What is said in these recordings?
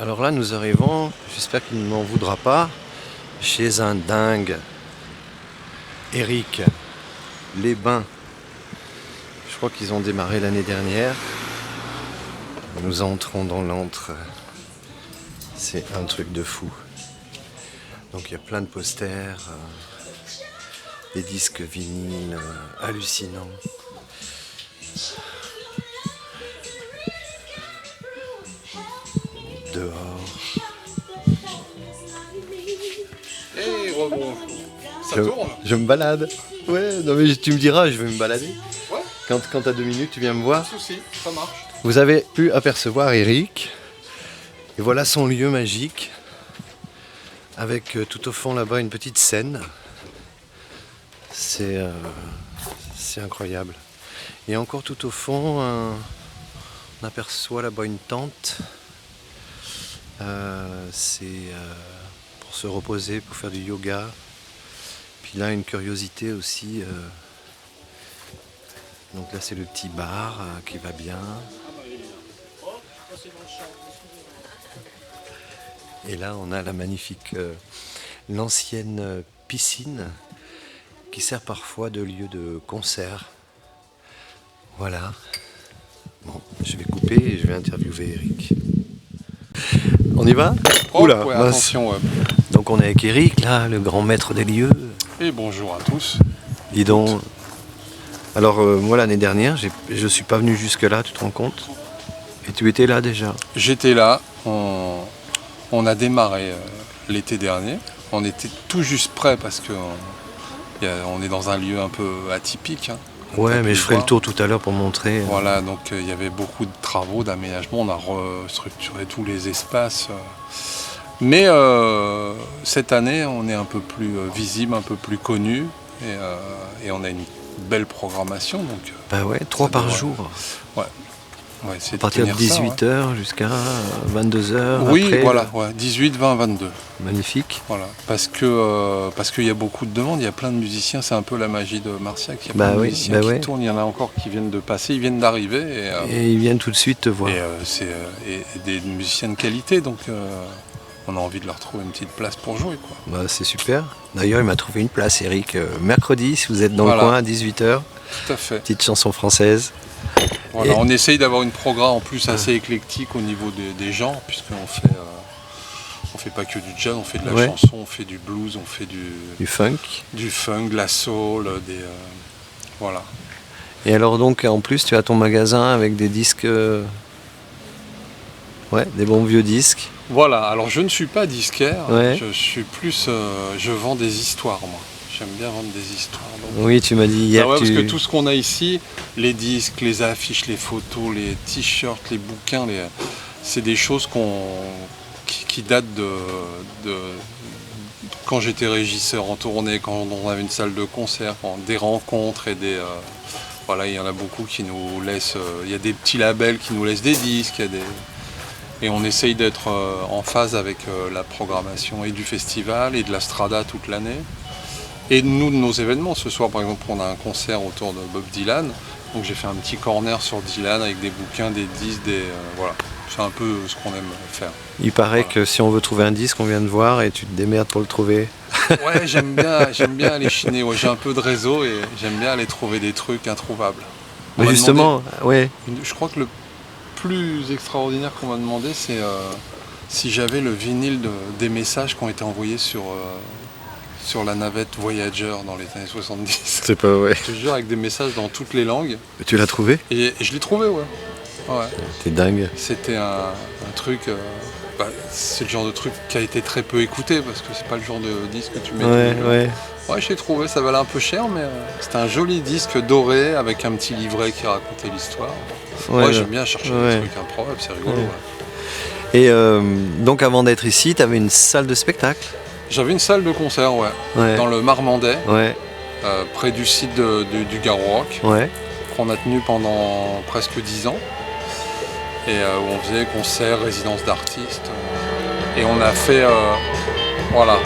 Alors là, nous arrivons, j'espère qu'il ne m'en voudra pas, chez un dingue. Eric, les Bains. Je crois qu'ils ont démarré l'année dernière. Nous entrons dans l'antre. C'est un truc de fou. Donc il y a plein de posters, des disques vinyles hallucinants. Dehors. Et rebonjour. Ça tourne. Je me balade. Ouais, non mais tu me diras, je vais me balader. Ouais. Quand t'as 2 minutes, tu viens me voir. Pas de soucis, ça marche. Vous avez pu apercevoir Eric. Et voilà son lieu magique. Avec tout au fond là-bas une petite scène. C'est incroyable. Et encore tout au fond, on aperçoit là-bas une tente. C'est pour se reposer, pour faire du yoga. Puis là, une curiosité aussi. Donc là, c'est le petit bar qui va bien. Et là, on a la magnifique, l'ancienne piscine qui sert parfois de lieu de concert. Voilà. Bon, je vais couper et je vais interviewer Eric. On y va ? Oula, ouais, attention. Ouais. Donc on est avec Eric, là, le grand maître des lieux. Et bonjour à tous. Dis donc. Alors moi l'année dernière, je suis pas venu jusque là, tu te rends compte ? Et tu étais là déjà ? J'étais là. On a démarré l'été dernier. On était tout juste prêt parce que on est dans un lieu un peu atypique. Hein, ouais, mais je ferai le tour tout à l'heure pour montrer. Voilà, donc il y avait beaucoup de travaux d'aménagement. On a restructuré tous les espaces. Mais cette année, on est un peu plus visible, un peu plus connu. Et on a une belle programmation. Donc, bah ouais, 3 par jour. Ouais. Ouais, c'est à partir de 18h jusqu'à 22h. Oui, après, voilà, ouais, 18, 20, 22. Magnifique. Voilà, parce qu'il y a beaucoup de demandes, il y a plein de musiciens, c'est un peu la magie de Marciac, il y a plein de musiciens qui tournent, il y en a encore qui viennent de passer, ils viennent d'arriver. Et ils viennent tout de suite te voir. Et des musiciens de qualité, donc on a envie de leur trouver une petite place pour jouer, quoi. Bah, c'est super. D'ailleurs, il m'a trouvé une place, Eric. Mercredi, si vous êtes dans le coin, à 18h. Tout à fait. Petite chanson française. Voilà, on essaye d'avoir une programme en plus assez éclectique au niveau des genres, puisqu'on fait pas que du jazz, on fait de la chanson, on fait du blues, on fait du funk, de la soul, voilà. Et alors donc en plus tu as ton magasin avec des disques, des bons vieux disques. Voilà, alors je ne suis pas disquaire, je suis plus, je vends des histoires moi. J'aime bien vendre des histoires. Donc. Oui, tu m'as dit hier. Parce que tout ce qu'on a ici, les disques, les affiches, les photos, les t-shirts, les bouquins, c'est des choses qui datent de quand j'étais régisseur en tournée, quand on avait une salle de concert, des rencontres et voilà, il y en a beaucoup qui nous laissent. Il y a des petits labels qui nous laissent des disques, et on essaye d'être en phase avec la programmation et du festival et de la Strada toute l'année. Et nous, de nos événements, ce soir par exemple, on a un concert autour de Bob Dylan, donc j'ai fait un petit corner sur Dylan avec des bouquins, des disques, voilà. C'est un peu ce qu'on aime faire. Il paraît que si on veut trouver un disque, on vient de voir et tu te démerdes pour le trouver. Ouais, j'aime bien aller chiner, j'ai un peu de réseau et j'aime bien aller trouver des trucs introuvables. Mais justement, je crois que le plus extraordinaire qu'on m'a demandé, c'est si j'avais le vinyle des messages qui ont été envoyés sur la navette Voyager dans les années 70. C'est pas vrai. Je te jure, avec des messages dans toutes les langues. Mais tu l'as trouvé ? Et je l'ai trouvé, ouais. T'es dingue. C'était un truc... c'est le genre de truc qui a été très peu écouté, parce que c'est pas le genre de disque que tu mets. Ouais, je l'ai trouvé, ça valait un peu cher, mais c'était un joli disque doré avec un petit livret qui racontait l'histoire. J'aime bien chercher des trucs improbables, c'est rigolo. Ouais. Et donc avant d'être ici, t'avais une salle de spectacle ? J'avais une salle de concert, dans le Marmandais, près du site du Garou Rock, qu'on a tenu pendant presque 10 ans, et où on faisait concerts, résidences d'artistes, et on a fait, voilà,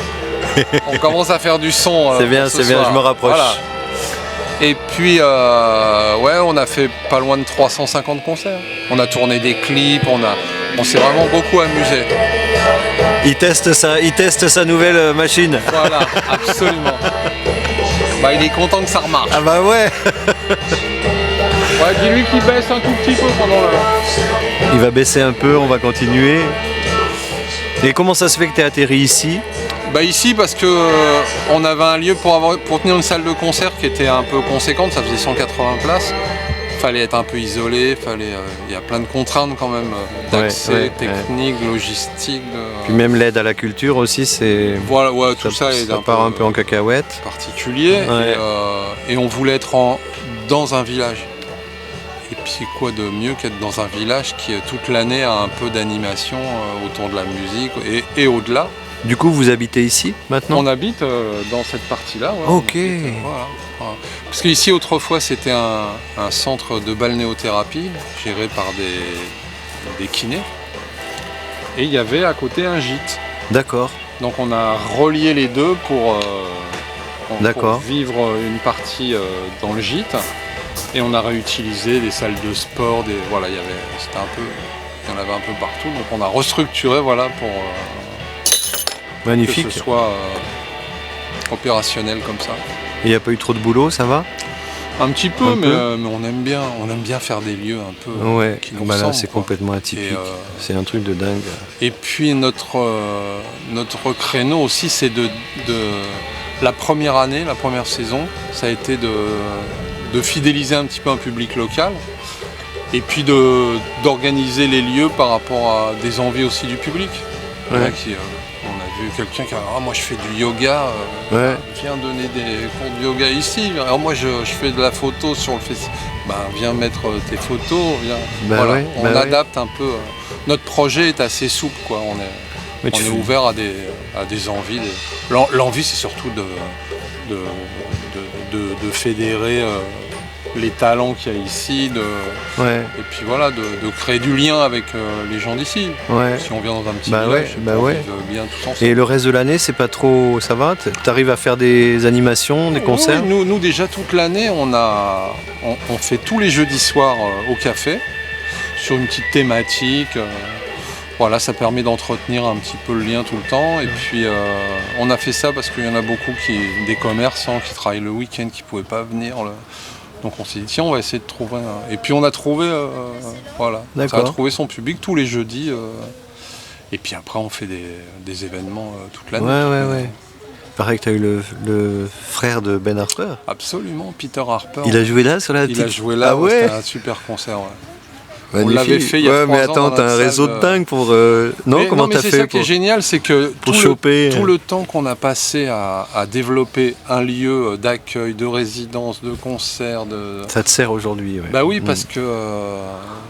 on commence à faire du son. C'est bien, je me rapproche. Voilà. Et puis, on a fait pas loin de 350 concerts. On a tourné des clips, on On s'est vraiment beaucoup amusé. Il teste sa nouvelle machine. Voilà, absolument. Bah, il est content que ça remarche. Ah bah ouais. Ouais, dis-lui qu'il baisse un tout petit peu pendant le... Il va baisser un peu, on va continuer. Et comment ça se fait que tu es atterri ici? Bah ici parce que on avait un lieu pour tenir une salle de concert qui était un peu conséquente, ça faisait 180 places. Fallait être un peu isolé, il y a plein de contraintes quand même d'accès, technique, logistique. Puis même l'aide à la culture aussi, c'est. Voilà, ouais, tout ça est ça part un peu en cacahuète. Particulier. Ouais. Et on voulait être dans un village. Et puis quoi de mieux qu'être dans un village qui toute l'année a un peu d'animation autour de la musique et au-delà. Du coup, vous habitez ici maintenant? On habite dans cette partie-là. Ouais, ok. Voilà. Parce qu'ici, autrefois, c'était un centre de balnéothérapie géré par des kinés. Et il y avait à côté un gîte. D'accord. Donc on a relié les deux pour vivre une partie dans le gîte. Et on a réutilisé des salles de sport. Il y en avait un peu partout. Donc on a restructuré pour... Magnifique. Que ce soit opérationnel comme ça. Il n'y a pas eu trop de boulot, ça va? Un petit peu, mais on aime bien faire des lieux un peu qui nous ressemblent. Là, c'est complètement atypique. C'est un truc de dingue. Et puis notre créneau aussi, c'est de la première année, la première saison, ça a été de fidéliser un petit peu un public local. Et puis d'organiser les lieux par rapport à des envies aussi du public. Ouais. On a vu quelqu'un qui a dit moi je fais du yoga, viens donner des cours de yoga ici. Alors moi je fais de la photo sur le festival. Viens mettre tes photos, on adapte un peu. Notre projet est assez souple, quoi. On est ouvert à des envies. L'envie c'est surtout de fédérer les talents qu'il y a ici, et puis de créer du lien avec les gens d'ici. Si on vient dans un petit village, on bien tous ensemble. Et le reste de l'année, c'est pas trop, ça va? T'arrives à faire des animations, des concerts? Oui, nous déjà toute l'année, on fait tous les jeudis soirs au café sur une petite thématique. Ça permet d'entretenir un petit peu le lien tout le temps. Et puis on a fait ça parce qu'il y en a beaucoup des commerçants qui travaillent le week-end qui ne pouvaient pas venir. Donc on s'est dit tiens, on va essayer de trouver Et puis on a trouvé ça a trouvé son public tous les jeudis. Et puis après on fait des événements toute l'année. Ouais. Pareil que tu as eu le frère de Ben Harper. Absolument, Peter Harper. Il a joué là sur la petite... Il a joué là, c'était un super concert. Magnifique. On l'avait fait il y a 3 ans. Mais attends, t'as un réseau de dingue pour... comment t'as fait c'est ça qui est génial, c'est que tout le temps qu'on a passé à développer un lieu d'accueil, de résidence, de concert... Ça te sert aujourd'hui, oui, parce que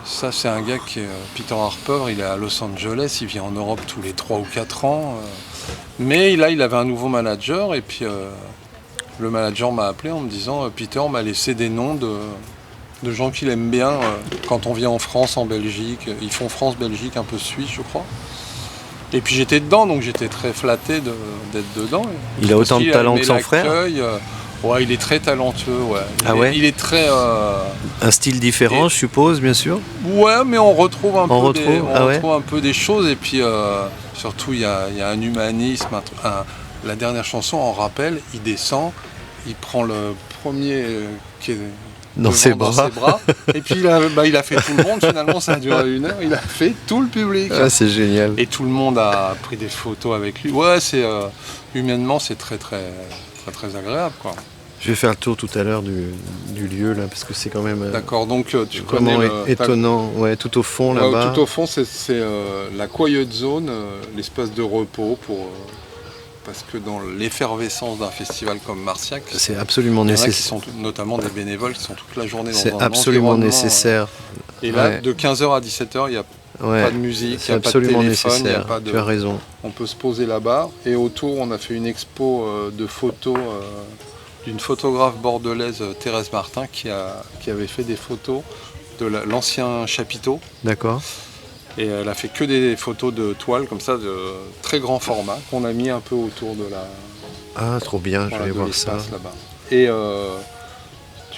ça, c'est un gars qui est... Peter Harper, il est à Los Angeles, il vient en Europe tous les 3 ou 4 ans. Mais là, il avait un nouveau manager, et puis le manager m'a appelé en me disant Peter m'a laissé des noms de gens qu'il aime bien quand on vient en France, en Belgique. Ils font France-Belgique, un peu Suisse, je crois. Et puis j'étais dedans, donc j'étais très flatté d'être dedans. Il a autant de talent que son frère. Il est très talentueux. Il est très... Un style différent, je suppose, bien sûr. Ouais, mais on retrouve un peu des choses. Et puis surtout, il y a un humanisme. La dernière chanson, en rappel, il descend, il prend le premier qui est... Dans ses bras. Et puis il a fait tout le monde, finalement ça a duré 1 heure, il a fait tout le public. Ah, c'est génial. Et tout le monde a pris des photos avec lui. Humainement c'est très agréable, quoi. Je vais faire le tour tout à l'heure du lieu là, parce que c'est quand même... D'accord, donc tu connais étonnant, tout au fond là-bas. Tout au fond c'est la quiet zone, l'espace de repos parce que dans l'effervescence d'un festival comme Marciac, c'est absolument nécessaire. Qui sont notamment des bénévoles qui sont toute la journée dans c'est absolument nécessaire. Et là, de 15h à 17h, il n'y a pas de musique, il n'y a pas de téléphone, il n'y a pas de... Tu as raison. On peut se poser là-bas. Et autour, on a fait une expo de photos d'une photographe bordelaise, Thérèse Martin, qui avait fait des photos de l'ancien chapiteau. D'accord. Et elle a fait que des photos de toiles comme ça, de très grand format, qu'on a mis un peu autour de la... Ah, trop bien, je vais voir ça. Là-bas. Et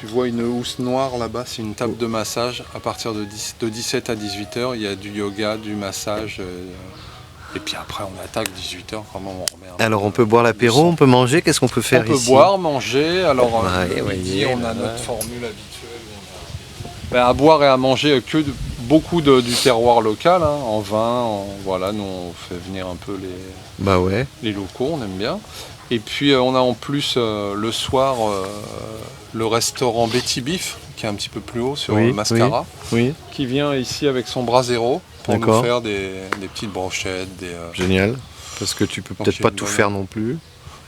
Tu vois une housse noire là-bas, c'est une table de massage. À partir de 17 à 18h, il y a du yoga, du massage. Et puis après, on attaque 18h, comment on remet un Alors peu on peut boire l'apéro, on peut manger, qu'est-ce qu'on peut faire On peut ici? boire, manger. Alors, Ouais, le ouais, midi, on a là, notre ouais. formule habituelle. À boire et à manger beaucoup du terroir local, hein, en vin. Voilà, nous, on fait venir un peu Bah ouais, les locaux, on aime bien. Et puis, on a en plus, le soir, le restaurant Betty Beef, qui est un petit peu plus haut sur oui, Mascara, oui, qui vient ici avec son brasero pour nous d'accord. faire des petites brochettes. Génial. Parce que tu peux Donc, peut-être il y a pas une tout bonne- faire non plus.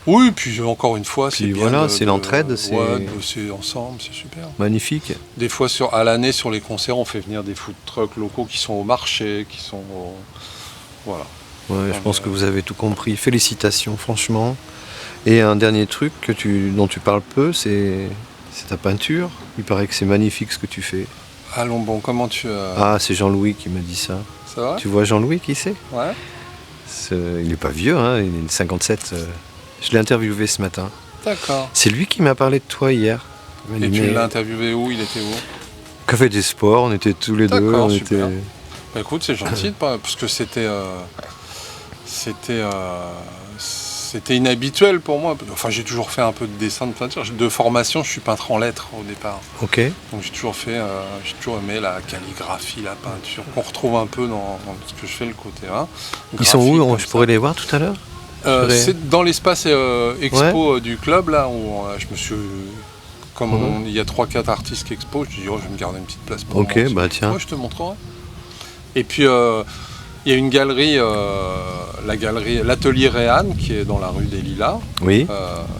Oui, puis encore une fois, c'est Puis bien voilà, c'est l'entraide, c'est ouais, de bosser ensemble, c'est super. magnifique. Des fois, à l'année, sur les concerts, on fait venir des food trucks locaux qui sont au marché, qui sont au... Voilà. Ouais, je pense que vous avez tout compris. Félicitations, franchement. Et un dernier truc dont tu parles peu, c'est ta peinture. Il paraît que c'est magnifique ce que tu fais. Allons, bon, comment tu... Ah, c'est Jean-Louis qui m'a dit ça. Ça va? Tu vois Jean-Louis, qui c'est? Ouais. Il n'est pas vieux, hein, il est 57. Je l'ai interviewé ce matin. D'accord. C'est lui qui m'a parlé de toi hier. Il m'a Et dit, tu mais l'as interviewé où? Il était où? Café des Sports, on était tous les deux. D'accord, On super. était... Bah, écoute, c'est gentil, parce que c'était inhabituel pour moi. Enfin, j'ai toujours fait un peu de dessin, de peinture. De formation, je suis peintre en lettres au départ. Ok. Donc j'ai toujours aimé la calligraphie, la peinture, qu'on retrouve un peu dans ce que je fais, le côté. Hein, Ils sont où? graphique, Je comme pourrais ça. les voir tout à l'heure? C'est dans l'espace expo du club, là, où je me suis... Comme il y a 3-4 artistes qui exposent, je dis, oh, je vais me garder une petite place pour Ok, moi. bah tiens. Ouais, je te montrerai. Et puis, il y a une galerie, l'atelier Réanne, qui est dans la rue des Lilas. Oui.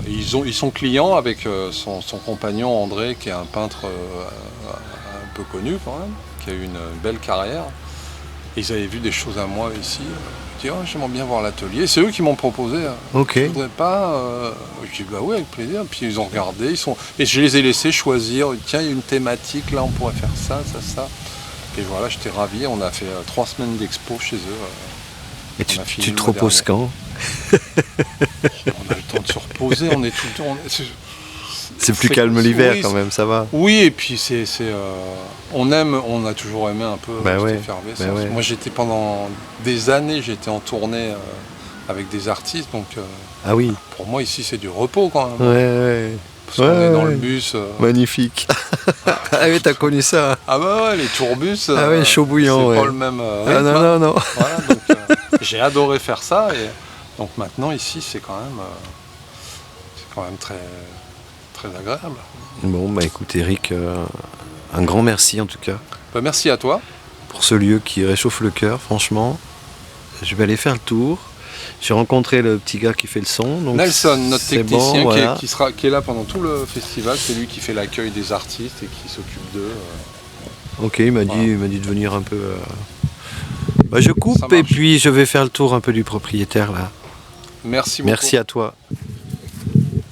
Ils sont clients avec son compagnon André, qui est un peintre un peu connu quand même, qui a eu une belle carrière. Et ils avaient vu des choses à moi ici. Je dis, oh, j'aimerais bien voir l'atelier. C'est eux qui m'ont proposé. Ok. Je voudrais pas. Je dis, bah oui, avec plaisir. Puis ils ont regardé. Et je les ai laissés choisir. Tiens, il y a une thématique, là, on pourrait faire ça, ça, ça. Et voilà, j'étais ravi. On a fait 3 semaines d'expo chez eux. Et on a fini tu le te mois reposes dernier. quand? On a le temps de se reposer. On est tout le temps. C'est plus calme l'hiver oui, quand même, ça va. Oui, et puis on a toujours aimé un peu Bah cette ouais, effervescence. bah ouais. Moi, j'étais pendant des années, j'étais en tournée avec des artistes, donc Ah oui. pour moi ici c'est du repos quand même. Ouais, ouais. Parce qu'on est dans le bus. Magnifique. Ah oui, t'as connu ça. Ah bah ouais, les tourbus. Ah ouais, chaud bouillant. C'est Ouais. pas le même Ah rythme, non, hein. non, non. Voilà, donc, j'ai adoré faire ça, et donc maintenant ici c'est quand même très, très agréable. Bon, bah écoute Eric, un grand merci en tout cas Bah, merci à toi. pour ce lieu qui réchauffe le cœur, franchement. Je vais aller faire le tour. J'ai rencontré le petit gars qui fait le son. Donc Nelson, notre c'est technicien bon, voilà. qui est là pendant tout le festival, c'est lui qui fait l'accueil des artistes et qui s'occupe d'eux. Ok, il m'a dit de venir un peu. Bah, je Ça coupe marche. et puis je vais faire le tour un peu du propriétaire là. Merci beaucoup. Merci à toi.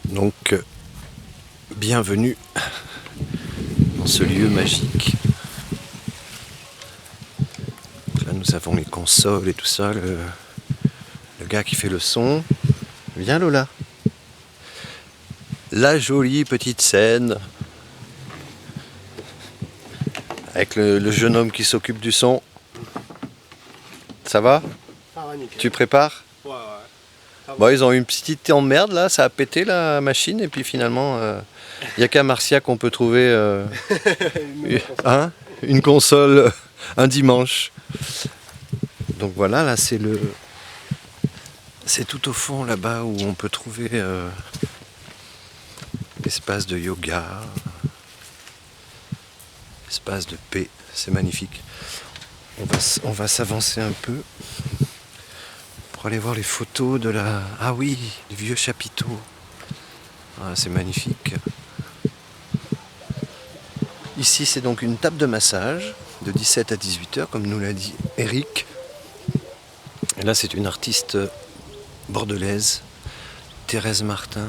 Donc, bienvenue dans ce lieu magique. Là, nous avons les consoles et tout ça. Le gars qui fait le son. Viens Lola. La jolie petite scène. Avec le jeune homme qui s'occupe du son. Ça va? Ah ouais, nickel. Tu prépares? Ouais, ouais. Bon, ils ont eu une petite emmerde là, ça a pété la machine et puis finalement, il n'y a qu'à Marcia qu'on peut trouver une console un dimanche. Donc voilà, là c'est tout au fond là-bas où on peut trouver l'espace de yoga, espace de paix, c'est magnifique. On va s'avancer un peu pour aller voir les photos de la... Ah oui, les vieux chapiteaux. Ah, c'est magnifique. Ici, c'est donc une table de massage de 17 à 18h, comme nous l'a dit Eric. Et là, c'est une artiste bordelaise, Thérèse Martin.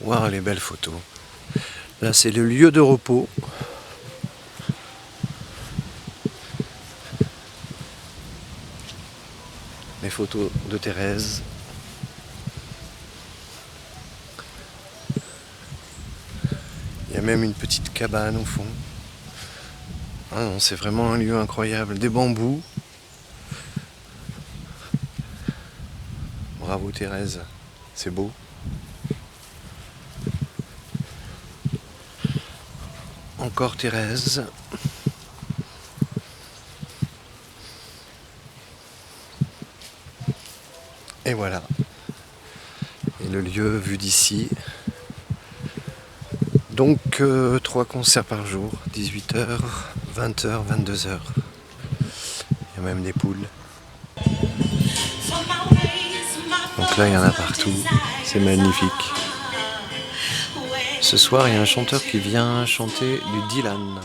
Waouh, les belles photos. Là, c'est le lieu de repos. Les photos de Thérèse. Il y a même une petite cabane au fond. Ah non, c'est vraiment un lieu incroyable. Des bambous. Bravo Thérèse, c'est beau. Encore Thérèse. Et voilà. Et le lieu vu d'ici. Donc 3 concerts par jour, 18h, 20h, 22h. Il y a même des poules. Donc là il y en a partout, c'est magnifique. Ce soir il y a un chanteur qui vient chanter du Dylan.